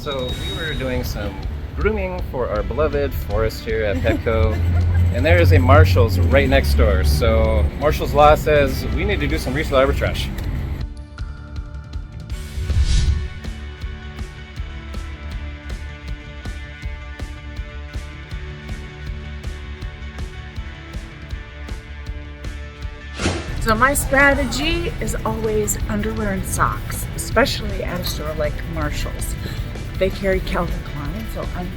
So we were doing some grooming for our beloved Forest here at Petco, and there is a Marshall's right next door. So Marshall's law says we need to do some resale arbitrage. So my strategy is always underwear and socks, especially at a store like Marshall's. They carry Calvin Klein, so I'm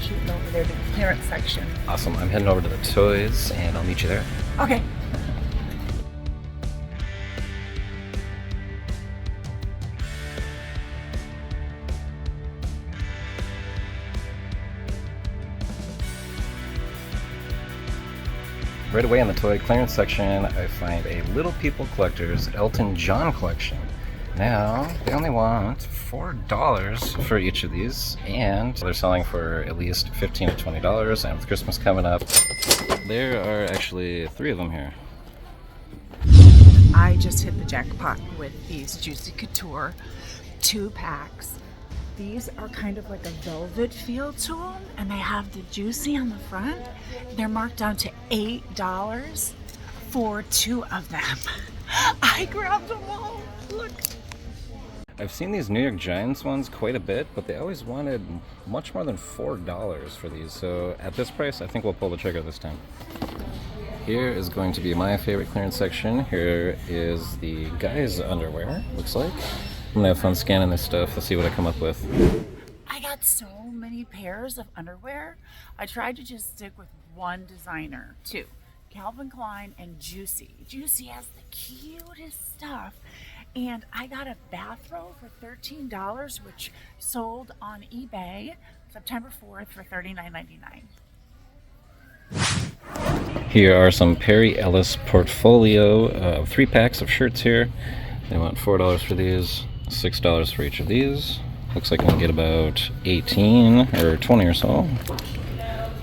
shooting over there to the clearance section. Awesome, I'm heading over to the toys and I'll meet you there. Okay. Right away in the toy clearance section, I find a Little People Collector's Elton John collection. Now, they only want $4 for each of these, and they're selling for at least $15 to $20, and with Christmas coming up, there are actually 3 of them here. I just hit the jackpot with these Juicy Couture 2 packs. These are kind of like a velvet feel to them, and they have the Juicy on the front. They're marked down to $8 for 2 of them. I grabbed them all. Look. I've seen these New York Giants ones quite a bit, but they always wanted much more than $4 for these. So at this price, I think we'll pull the trigger this time. Here is going to be my favorite clearance section. Here is the guys' underwear, looks like. I'm gonna have fun scanning this stuff. Let's see what I come up with. I got so many pairs of underwear. I tried to just stick with one designer, 2. Calvin Klein and Juicy. Juicy has the cutest stuff. And I got a bathrobe for $13, which sold on eBay September 4th for $39.99. Here are some Perry Ellis portfolio 3 packs of shirts here. They want $4 for these, $6 for each of these. Looks like we can get about 18 or 20 or so,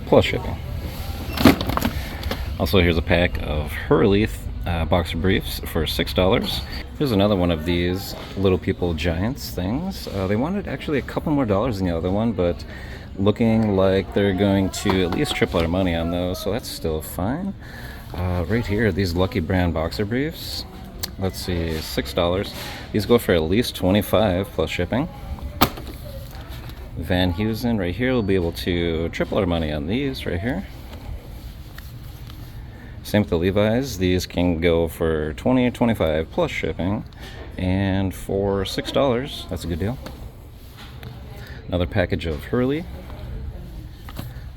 plus shipping. Also, here's a pack of Hurley boxer briefs for $6. Here's another one of these Little People Giants things. They wanted actually a couple more dollars than the other one, but looking like they're going to at least triple our money on those, so that's still fine. Right here, these Lucky Brand boxer briefs. Let's see, $6. These go for at least $25 plus shipping. Van Heusen right here, we'll be able to triple our money on these right here. Same with the Levi's. These can go for $20, $25 plus shipping, and for $6, that's a good deal. Another package of Hurley.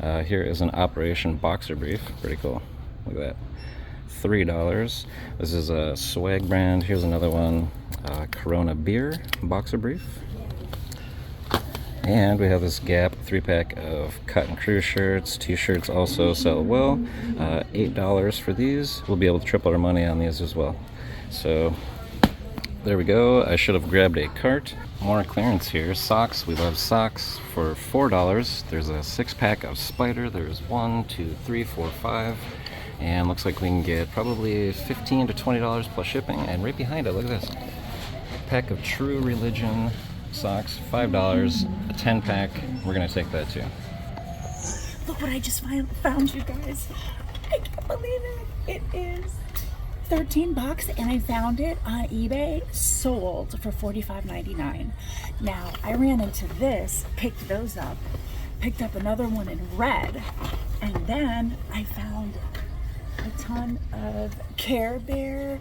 Here is an Operation boxer brief. Pretty cool. Look at that. $3. This is a swag brand. Here's another one. Corona beer boxer brief. And we have this Gap 3-pack of Cotton Crew shirts. T-shirts also sell well. $8 for these. We'll be able to triple our money on these as well. So there we go. I should have grabbed a cart. More clearance here. Socks. We love socks for $4. There's a 6-pack of Spider. There's 1, 2, 3, 4, 5. And looks like we can get probably $15 to $20 plus shipping. And right behind it, look at this. Pack of True Religion socks, $5, a 10-pack. We're gonna take that too. Look what I just found, you guys. I can't believe it. It is $13 and I found it on eBay, sold for $45.99. Now, I ran into this, picked those up, picked up another one in red, and then I found a ton of Care Bear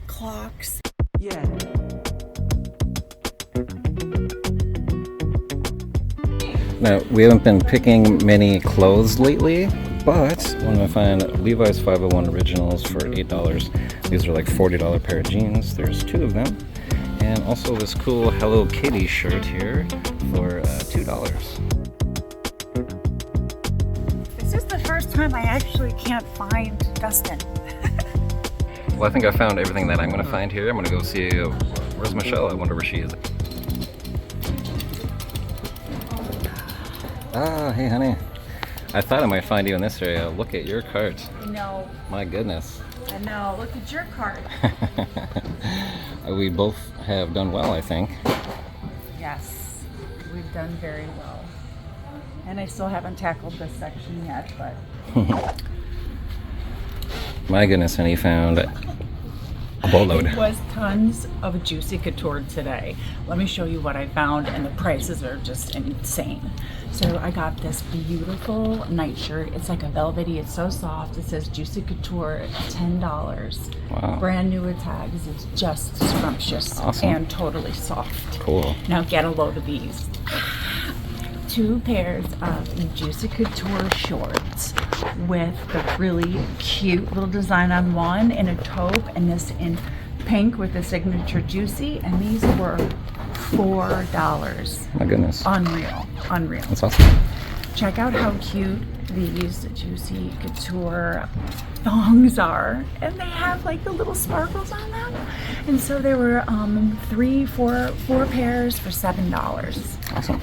clocks. Yeah. Now, we haven't been picking many clothes lately, but when I find Levi's 501 Originals for $8, these are like $40 pair of jeans. There's 2 of them. And also this cool Hello Kitty shirt here for $2. This is the first time I actually can't find Dustin. Well, I think I found everything that I'm going to find here. I'm going to go see, where's Michelle? I wonder where she is. Ah, hey honey. I thought I might find you in this area. Look at your cart. I know. My goodness. I know. Look at your cart. We both have done well, I think. Yes. we've done very well. And I still haven't tackled this section yet, but My goodness, honey, found a boatload. it was tons of juicy couture today. Let me show you what I found, and the prices are just insane. So I got this beautiful nightshirt. It's like a velvety, it's so soft. It says juicy couture, $10. Wow. Brand new with tags. It's just scrumptious Awesome. and totally soft. Cool. Now get a load of these. 2 pairs of juicy couture shorts with the really cute little design on one in a taupe and this in pink with the signature juicy, and these were $4. My goodness. Unreal. That's awesome. Check out how cute these juicy couture thongs are, and they have like the little sparkles on them. And so there were 4 pairs for $7. Awesome.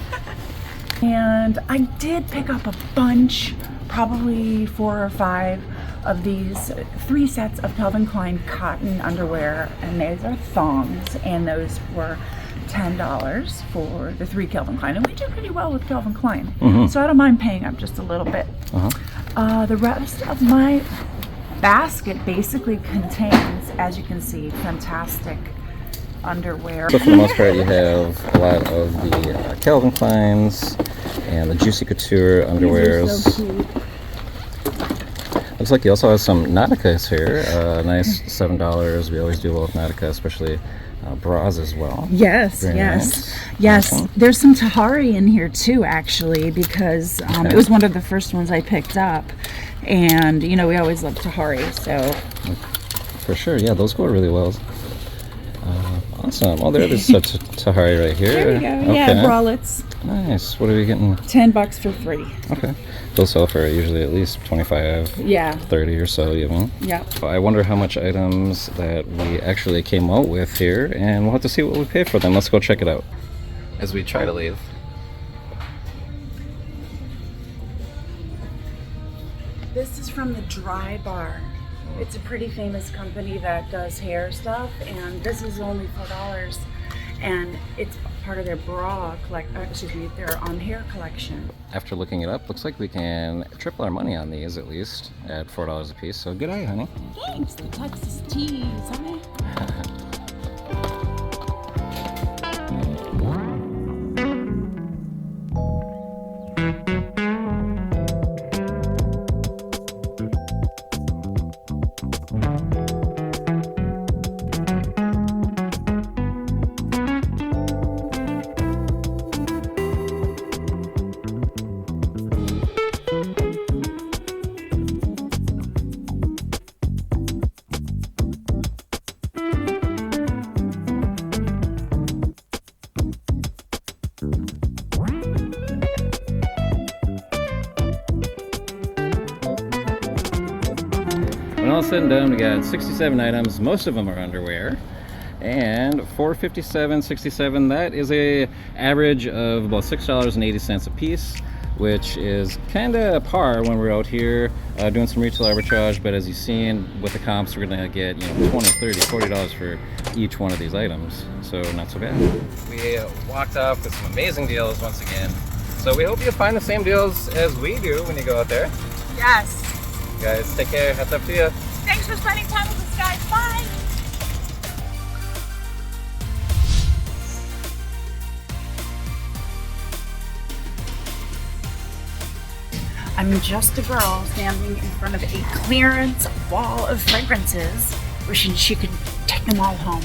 And I did pick up a bunch, probably 4 or 5 of these 3 sets of Calvin Klein cotton underwear, and those are thongs, and those were $10 for the 3 Calvin Klein, and we do pretty well with Calvin Klein, so I don't mind paying up just a little bit. The rest of my basket basically contains, as you can see, fantastic underwear. So for the most part, you have a lot of the Calvin Kleins and the Juicy Couture underwears. These are so cute. Looks like you also have some Nauticas here. Nice $7. We always do well with Nautica, especially bras as well. Yes, Very yes, nice. yes. Awesome. There's some Tahari in here too, actually, because it was one of the first ones I picked up, and you know we always love Tahari, so. For sure, yeah, those go really well. Awesome. Oh, there's a Tahari right here. There we go. Okay. Yeah, bralettes. Nice. What are we getting? $10 for free. Okay. Those sell for usually at least 25, Yeah. 30 or so even. Yep. I wonder how much items that we actually came out with here, and we'll have to see what we paid for them. Let's go check it out as we try to leave. This is from the Dry Bar. It's a pretty famous company that does hair stuff, and this is only $4, and it's part of their their hair collection. After looking it up, looks like we can triple our money on these at least at $4 a piece. So good eye, honey. Thanks, the Texas teas, honey. When all said and done, we got 67 items. Most of them are underwear. And $4.57.67, that is a average of about $6.80 a piece, which is kind of par when we're out here doing some retail arbitrage. But as you've seen with the comps, we're gonna get, you know, $20, $30, $40 for each one of these items, so not so bad. We walked off with some amazing deals once again, so we hope you find the same deals as we do when you go out there. Yes. You guys, take care. Hats up to you. Thanks for spending time with us, guys. Bye. I'm just a girl standing in front of a clearance wall of fragrances, wishing she could take them all home.